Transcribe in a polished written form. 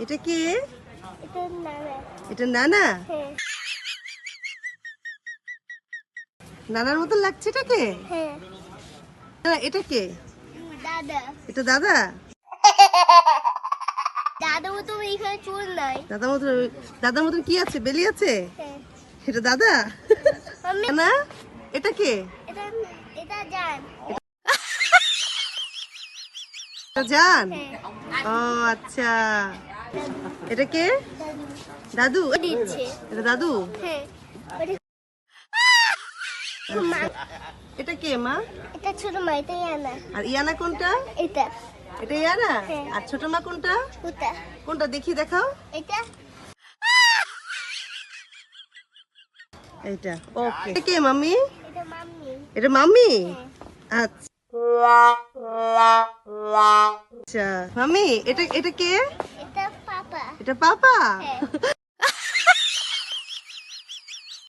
এটা কে? এটা নানা। এটা নানা? হ্যাঁ নানার মতন লাগছে এটাকে? হ্যাঁ। এটা কে? দাদা। এটা দাদা? দাদা মতো এখানে চুল নাই। দাদার মতন কি আছে? বেলি আছে? হ্যাঁ। এটা দাদা? মাম্মি না, এটা কে? এটা এটা জান। এটা জান? হ্যাঁ। ও আচ্ছা। এটা কে? দাদু দাদু? দিচ্ছে। এটা দাদু? হ্যাঁ। মা এটা কে মা? এটা ছোট মা, এটা ইয়ানা। আর ইয়ানা কোনটা? এটা এটা ইয়ানা? হ্যাঁ। আর ছোট মা কোনটা? ওটা কোনটা দেখি দেখাও। এটা এইটা। ওকে। এটা কে মাম্মি? এটা মাম্মি। এটা মাম্মি? হ্যাঁ। আচ্ছা মাম্মি, এটা এটা কে? এটা পাপা। এটা পাপা? হ্যাঁ।